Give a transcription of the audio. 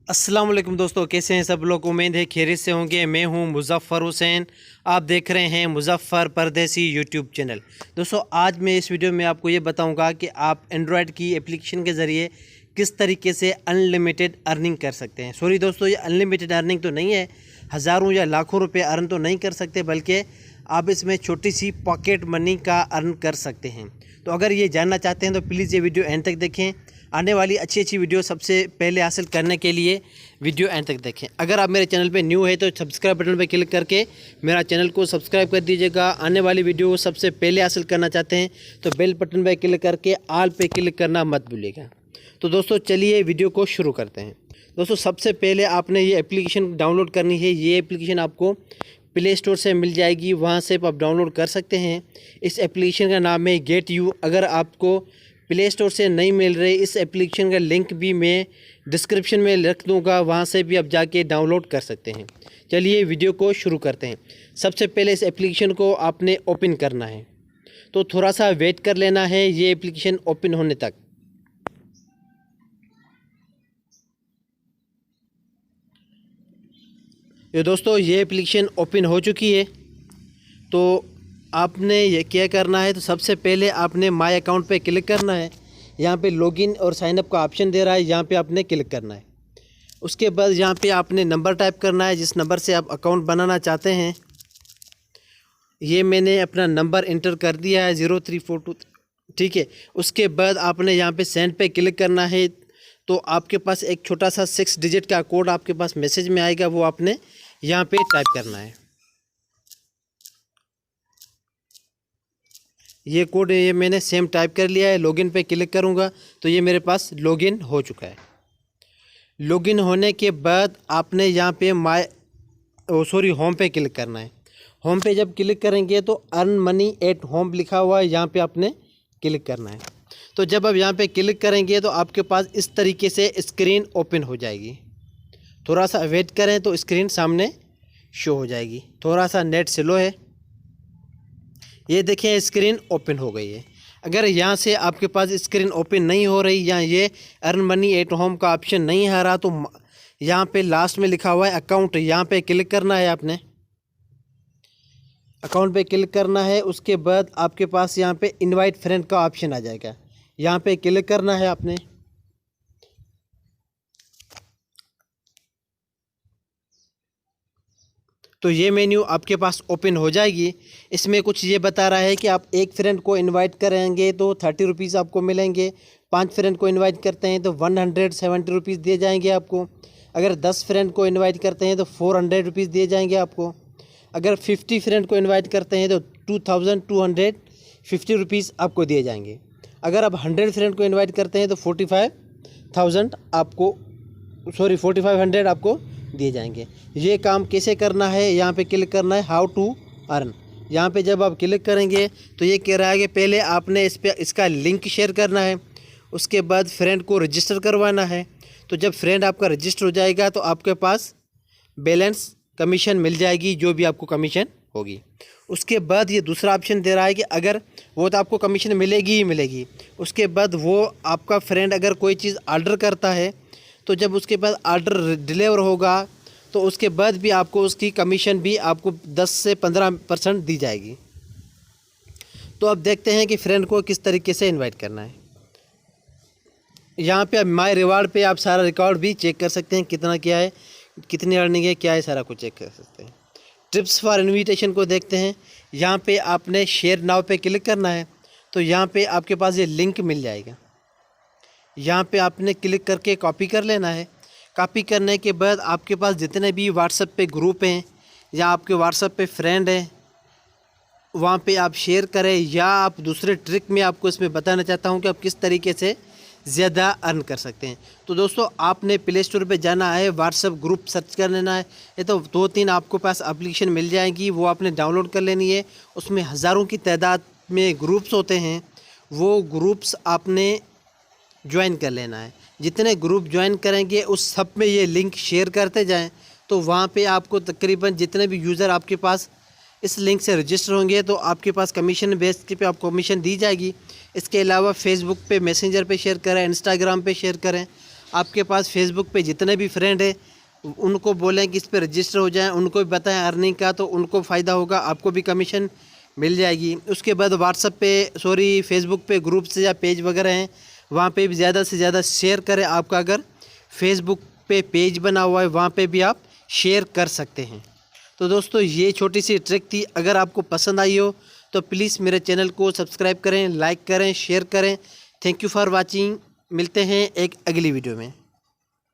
अस्सलाम वालेकुम दोस्तों, कैसे हैं सब लोग। उम्मीद है खैरियत से होंगे। मैं हूं मुज़फ़्फ़र हुसैन, आप देख रहे हैं मुज़फ़्फ़र परदेसी यूट्यूब चैनल। दोस्तों आज मैं इस वीडियो में आपको ये बताऊंगा कि आप एंड्रॉयड की एप्लीकेशन के ज़रिए किस तरीके से अनलिमिटेड अर्निंग कर सकते हैं। सॉरी दोस्तों, ये अनलिमिटेड अर्निंग तो नहीं है, हज़ारों या लाखों रुपये अर्न तो नहीं कर सकते, बल्कि आप इसमें छोटी सी पॉकेट मनी का अर्न कर सकते हैं। तो अगर ये जानना चाहते हैं तो प्लीज़ ये वीडियो एंड तक देखें। आने वाली अच्छी अच्छी वीडियो सबसे पहले हासिल करने के लिए वीडियो एंड तक देखें। अगर आप मेरे चैनल पे न्यू है तो सब्सक्राइब बटन पे क्लिक करके मेरा चैनल को सब्सक्राइब कर दीजिएगा। आने वाली वीडियो सबसे पहले हासिल करना चाहते हैं तो बेल बटन पे क्लिक करके ऑल पे क्लिक करना मत भूलिएगा। तो दोस्तों चलिए वीडियो को शुरू करते हैं। दोस्तों सबसे पहले आपने ये एप्लीकेशन डाउनलोड करनी है। ये एप्लीकेशन आपको प्ले स्टोर से मिल जाएगी, वहाँ से आप डाउनलोड कर सकते हैं। इस एप्लीकेशन का नाम है गेट यू। अगर आपको प्ले स्टोर से नहीं मिल रही, इस एप्लीकेशन का लिंक भी मैं डिस्क्रिप्शन में रख दूंगा, वहाँ से भी आप जाके डाउनलोड कर सकते हैं। चलिए वीडियो को शुरू करते हैं। सबसे पहले इस एप्लीकेशन को आपने ओपन करना है, तो थोड़ा सा वेट कर लेना है ये एप्लीकेशन ओपन होने तक। ये दोस्तों ये एप्लीकेशन ओपन हो चुकी है। तो आपने ये क्या करना है, तो सबसे पहले आपने माय अकाउंट पे क्लिक करना है। यहाँ पे लॉगिन और साइनअप का ऑप्शन दे रहा है, यहाँ पे आपने क्लिक करना है। उसके बाद यहाँ पे आपने नंबर टाइप करना है जिस नंबर से आप अकाउंट बनाना चाहते हैं। ये मैंने अपना नंबर इंटर कर दिया है 0342, ठीक है। उसके बाद आपने यहाँ पे सेंड पे क्लिक करना है। तो आपके पास एक छोटा सा 6 डिजिट का कोड आपके पास मैसेज में आएगा, वो आपने यहाँ पे टाइप करना है। ये कोड ये मैंने सेम टाइप कर लिया है। लॉगिन पे क्लिक करूँगा तो ये मेरे पास लॉगिन हो चुका है। लॉगिन होने के बाद आपने यहाँ पे होम पे क्लिक करना है। होम पे जब क्लिक करेंगे तो अर्न मनी एट होम लिखा हुआ है, यहाँ पे आपने क्लिक करना है। तो जब आप यहाँ पे क्लिक करेंगे तो आपके पास इस तरीके से स्क्रीन ओपन हो जाएगी। थोड़ा सा वेट करें तो स्क्रीन सामने शो हो जाएगी। थोड़ा सा नेट स्लो है। ये देखें स्क्रीन ओपन हो गई है। अगर यहाँ से आपके पास स्क्रीन ओपन नहीं हो रही या ये अर्न मनी एट होम का ऑप्शन नहीं आ रहा, तो यहाँ पे लास्ट में लिखा हुआ है अकाउंट, यहाँ पे क्लिक करना है। आपने अकाउंट पे क्लिक करना है। उसके बाद आपके पास यहाँ पे इनवाइट फ्रेंड का ऑप्शन आ जाएगा, यहाँ पे क्लिक करना है आपने। तो ये मेन्यू आपके पास ओपन हो जाएगी। इसमें कुछ ये बता रहा है कि आप एक फ्रेंड को इनवाइट करेंगे तो 30 रुपीज़ आपको मिलेंगे। 5 फ्रेंड को इनवाइट करते हैं तो 170 रुपीज़ दिए जाएंगे आपको। अगर 10 फ्रेंड को इनवाइट करते हैं तो 400 रुपीज़ दिए जाएंगे आपको। अगर 50 फ्रेंड को इनवाइट करते हैं तो 2250 रुपीज़ आपको दिए जाएंगे। अगर आप 100 फ्रेंड को इन्वाइट करते हैं तो 4500 आपको दिए जाएंगे। ये काम कैसे करना है, यहाँ पे क्लिक करना है हाउ टू अर्न। यहाँ पे जब आप क्लिक करेंगे तो ये कह रहा है कि पहले आपने इसका लिंक शेयर करना है, उसके बाद फ्रेंड को रजिस्टर करवाना है। तो जब फ्रेंड आपका रजिस्टर हो जाएगा तो आपके पास बैलेंस कमीशन मिल जाएगी, जो भी आपको कमीशन होगी। उसके बाद ये दूसरा ऑप्शन दे रहा है कि अगर वो तो आपको कमीशन मिलेगी ही मिलेगी। उसके बाद वो आपका फ्रेंड अगर कोई चीज़ ऑर्डर करता है तो जब उसके पास ऑर्डर डिलीवर होगा तो उसके बाद भी आपको उसकी कमीशन भी आपको 10 से 15% दी जाएगी। तो अब देखते हैं कि फ्रेंड को किस तरीके से इनवाइट करना है। यहाँ पे माय रिवार्ड पे आप सारा रिकॉर्ड भी चेक कर सकते हैं, कितना क्या है, कितनी अर्निंग है, क्या है, सारा कुछ चेक कर सकते हैं। टिप्स फॉर इन्विटेशन को देखते हैं। यहाँ पे आपने शेयर नाउ पे क्लिक करना है। तो यहाँ पे आपके पास ये लिंक मिल जाएगा, यहाँ पे आपने क्लिक करके कॉपी कर लेना है। कॉपी करने के बाद आपके पास जितने भी व्हाट्सएप पे ग्रुप हैं या आपके व्हाट्सएप पे फ्रेंड हैं, वहाँ पे आप शेयर करें। या आप दूसरे ट्रिक में आपको इसमें बताना चाहता हूँ कि आप किस तरीके से ज़्यादा अर्न कर सकते हैं। तो दोस्तों आपने प्ले स्टोर पे जाना है, व्हाट्सएप ग्रुप सर्च कर लेना है। ये तो 2-3 आपको पास एप्लीकेशन मिल जाएंगी, वो आपने डाउनलोड कर लेनी है। उसमें हज़ारों की तादाद में ग्रुप्स होते हैं, वो ग्रुप्स आपने ज्वाइन कर लेना है। जितने ग्रुप ज्वाइन करेंगे उस सब में ये लिंक शेयर करते जाएं, तो वहाँ पे आपको तकरीबन जितने भी यूज़र आपके पास इस लिंक से रजिस्टर होंगे तो आपके पास कमीशन बेस पे आपको कमीशन दी जाएगी। इसके अलावा फेसबुक पे, मैसेंजर पे शेयर करें, इंस्टाग्राम पे शेयर करें, आपके पास फेसबुक पे जितने भी फ्रेंड है उनको बोलें कि इस पर रजिस्टर हो जाएं, उनको भी बताएं अर्निंग का, तो उनको फ़ायदा होगा, आपको भी कमीशन मिल जाएगी। उसके बाद व्हाट्सएप पे फेसबुक पे ग्रुप्स या पेज वगैरह हैं, वहाँ पे भी ज़्यादा से ज़्यादा शेयर करें। आपका अगर फेसबुक पे पेज बना हुआ है वहाँ पे भी आप शेयर कर सकते हैं। तो दोस्तों ये छोटी सी ट्रिक थी, अगर आपको पसंद आई हो तो प्लीज़ मेरे चैनल को सब्सक्राइब करें, लाइक करें, शेयर करें। Thank you for watching. मिलते हैं एक अगली वीडियो में।